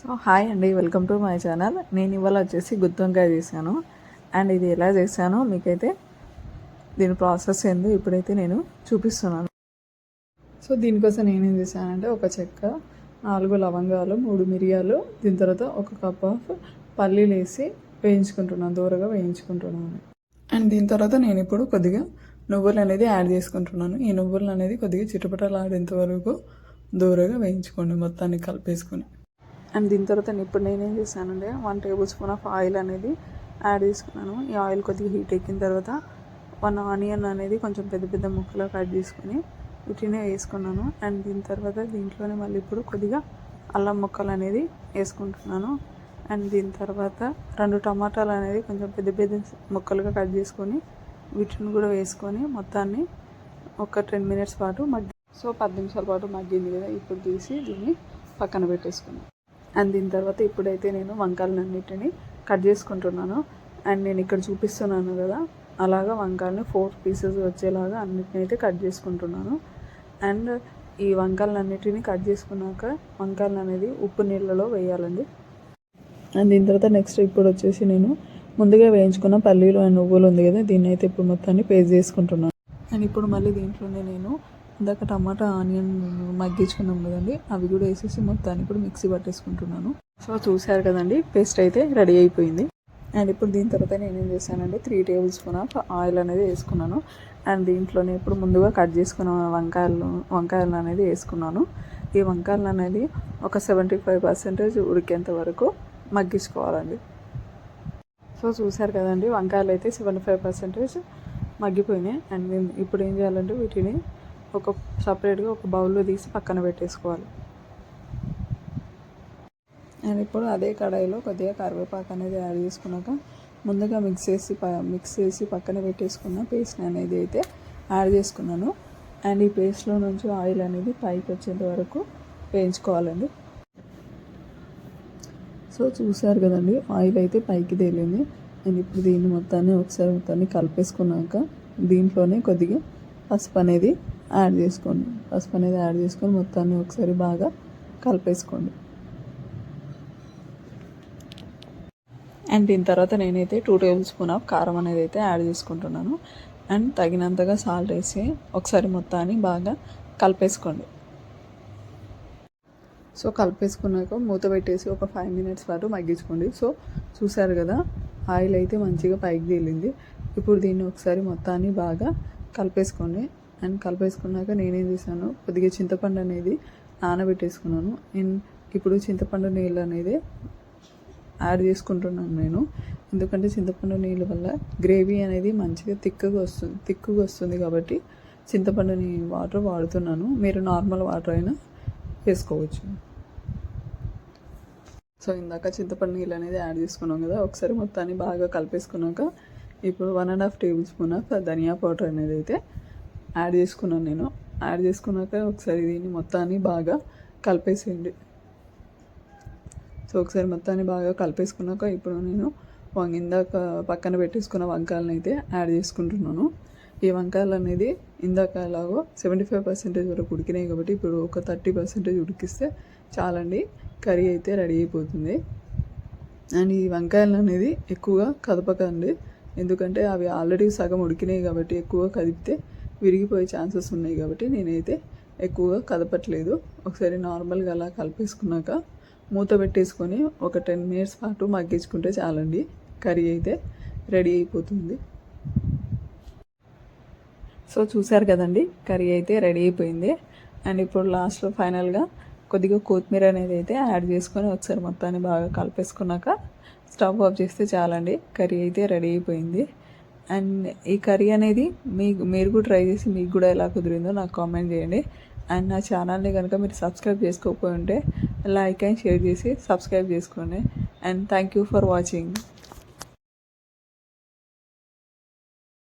So hi అండి, welcome to my channel. నేను ఇవాళ వచ్చేసి గుత్తి వంకాయ చేశాను. అండ్ ఇది ఎలా చేశానో మీకైతే దీని ప్రాసెస్ ఏందో ఇప్పుడైతే నేను చూపిస్తున్నాను. సో దీనికోసం నేనేం చేశానంటే ఒక చెక్క, 4 లవంగాలు, 3 మిరియాలు, దీని తర్వాత 1 కప్ ఆఫ్ పల్లీలు వేసి వేయించుకుంటున్నాను, దూరగా వేయించుకుంటున్నాను. అండ్ దీని తర్వాత నేను ఇప్పుడు కొద్దిగా నువ్వులు అనేది యాడ్ చేసుకుంటున్నాను. ఈ నువ్వులు అనేది కొద్దిగా చిటపటలాడేంత వరకు దూరగా వేయించుకోండి, మొత్తాన్ని కలిపేసుకొని. అండ్ దీని తర్వాత ఇప్పుడు నేనేం చేశానంటే 1 టేబుల్ స్పూన్ ఆఫ్ ఆయిల్ అనేది యాడ్ చేసుకున్నాను. ఈ ఆయిల్ కొద్దిగా హీట్ ఎక్కిన తర్వాత 1 ఆనియన్ అనేది కొంచెం పెద్ద పెద్ద ముక్కలు కట్ చేసుకొని వీటినే వేసుకున్నాను. అండ్ దీని తర్వాత దీంట్లోనే మళ్ళీ ఇప్పుడు కొద్దిగా అల్లం ముక్కలు అనేది వేసుకుంటున్నాను. అండ్ దీని తర్వాత 2 టమాటాలు అనేది కొంచెం పెద్ద పెద్ద ముక్కలుగా కట్ చేసుకొని వీటిని కూడా వేసుకొని మొత్తాన్ని ఒక 10 మినిట్స్ పాటు సో 10 నిమిషాల పాటు మగ్గింది కదా, ఇప్పుడు తీసి దీన్ని పక్కన పెట్టేసుకున్నాను. అండ్ దీని తర్వాత ఇప్పుడైతే నేను వంకాయలన్నిటిని కట్ చేసుకుంటున్నాను. అండ్ నేను ఇక్కడ చూపిస్తున్నాను కదా, అలాగా వంకాయలని 4 పీసెస్ వచ్చేలాగా అన్నిటిని అయితే కట్ చేసుకుంటున్నాను. అండ్ ఈ వంకాయలన్నిటిని కట్ చేసుకున్నాక వంకాయలు అనేది ఉప్పు నీళ్ళలో వేయాలండి. అండ్ దీని తర్వాత నెక్స్ట్ ఇప్పుడు వచ్చేసి నేను ముందుగా వేయించుకున్న పల్లీలు అండ్ నువ్వులు ఉంది కదా, దీన్ని అయితే ఇప్పుడు మొత్తాన్ని పేస్ట్ చేసుకుంటున్నాను. అండ్ ఇప్పుడు మళ్ళీ దీంట్లోనే నేను ఇందాక టమాటా ఆనియన్ మగ్గించుకున్నాం కదండి, అవి కూడా వేసేసి మొత్తాన్ని ఇప్పుడు మిక్సీ పట్టేసుకుంటున్నాను. సో చూసారు కదండి, పేస్ట్ అయితే రెడీ అయిపోయింది. అండ్ ఇప్పుడు దీని తర్వాత నేనేం చేశానంటే 3 టేబుల్ స్పూన్ ఆఫ్ ఆయిల్ అనేది వేసుకున్నాను. అండ్ దీంట్లోనే ఇప్పుడు ముందుగా కట్ చేసుకున్న వంకాయలు అనేది వేసుకున్నాను. ఈ వంకాయలు అనేది ఒక 75% ఉడికేంత వరకు మగ్గించుకోవాలండి. సో చూసారు కదండి, వంకాయలు అయితే 75% మగ్గిపోయినాయి. అండ్ ఇప్పుడు ఏం చేయాలంటే వీటిని సపరేట్గా ఒక బౌల్లో తీసి పక్కన పెట్టేసుకోవాలి. అండ్ ఇప్పుడు అదే కడాయిలో కొద్దిగా కరివేపాకు అనేది యాడ్ చేసుకున్నాక ముందుగా మిక్స్ చేసి పక్కన పెట్టేసుకున్న పేస్ట్ అనేది అయితే యాడ్ చేసుకున్నాను. అండ్ ఈ పేస్ట్లో నుంచి ఆయిల్ అనేది పైకి వచ్చేంత వరకు వేయించుకోవాలండి. సో చూసారు కదండి, ఆయిల్ అయితే పైకి తేలింది. అండ్ ఇప్పుడు దీన్ని మొత్తాన్ని కలిపేసుకున్నాక దీంట్లోనే కొద్దిగా పసుపు అనేది యాడ్ చేసుకొని మొత్తాన్ని ఒకసారి బాగా కలిపేసుకోండి. అండ్ దీని తర్వాత నేనైతే 2 టేబుల్ స్పూన్ ఆఫ్ కారం అనేది అయితే యాడ్ చేసుకుంటున్నాను. అండ్ తగినంతగా సాల్ట్ వేసి ఒకసారి మొత్తాన్ని బాగా కలిపేసుకోండి. సో కలిపేసుకున్నాక మూత పెట్టేసి ఒక 5 మినిట్స్ పాటు మగ్గించుకోండి. సో చూసారు కదా, ఆయిల్ అయితే మంచిగా పైకి తేలింది. ఇప్పుడు దీన్ని ఒకసారి మొత్తాన్ని బాగా కలిపేసుకోండి. అండ్ కలిపేసుకున్నాక నేనేం చేశాను, కొద్దిగా చింతపండు అనేది నానబెట్టేసుకున్నాను. అండ్ ఇప్పుడు చింతపండు నీళ్ళు అనేది యాడ్ చేసుకుంటున్నాను నేను, ఎందుకంటే చింతపండు నీళ్ళ వల్ల గ్రేవీ అనేది మంచిగా తిక్కుగా వస్తుంది కాబట్టి చింతపండు వాటర్ వాడుతున్నాను. మీరు నార్మల్ వాటర్ అయినా వేసుకోవచ్చు. సో ఇందాక చింతపండు నీళ్ళు అనేది యాడ్ చేసుకున్నాం కదా, ఒకసారి మొత్తాన్ని బాగా కలిపేసుకున్నాక ఇప్పుడు 1.5 టేబుల్ స్పూన్ ఆఫ్ ధనియా పౌడర్ అనేది అయితే యాడ్ చేసుకున్నాను నేను. యాడ్ చేసుకున్నాక ఒకసారి దీన్ని మొత్తాన్ని బాగా కలిపేసేయండి. సో ఒకసారి మొత్తాన్ని బాగా కలిపేసుకున్నాక ఇప్పుడు నేను ఇందాక పక్కన పెట్టేసుకున్న వంకాయలను అయితే యాడ్ చేసుకుంటున్నాను. ఈ వంకాయలు అనేది ఇందాక ఎలాగో 75% వరకు ఉడికినాయి కాబట్టి ఇప్పుడు ఒక 30% ఉడికిస్తే చాలండి, కర్రీ అయితే రెడీ అయిపోతుంది. అండ్ ఈ వంకాయలు అనేది ఎక్కువగా కదపకండి, ఎందుకంటే అవి ఆల్రెడీ సగం ఉడికినాయి కాబట్టి ఎక్కువగా కదిపితే విరిగిపోయే ఛాన్సెస్ ఉన్నాయి కాబట్టి నేనైతే ఎక్కువగా కదపట్లేదు. ఒకసారి నార్మల్గా అలా కలిపేసుకున్నాక మూత పెట్టేసుకొని ఒక 10 మినిట్స్ పాటు మగ్గించుకుంటే చాలండి, కర్రీ అయితే రెడీ అయిపోతుంది. సో చూసారు కదండి, కర్రీ అయితే రెడీ అయిపోయింది. అండ్ ఇప్పుడు లాస్ట్లో ఫైనల్గా కొద్దిగా కొత్తిమీర అనేది అయితే యాడ్ చేసుకొని ఒకసారి మొత్తాన్ని బాగా కలిపేసుకున్నాక స్టవ్ ఆఫ్ చేస్తే చాలండి, కర్రీ అయితే రెడీ అయిపోయింది. అండ్ ఈ కర్రీ అనేది మీరు కూడా ట్రై చేసి మీకు కూడా ఎలా కుదిరిందో నాకు కామెంట్ చేయండి. అండ్ నా ఛానల్ని కనుక మీరు సబ్స్క్రైబ్ చేసుకోకపోయి ఉంటే లైక్ అండ్ షేర్ చేసి సబ్స్క్రైబ్ చేసుకోండి. And thank you for watching.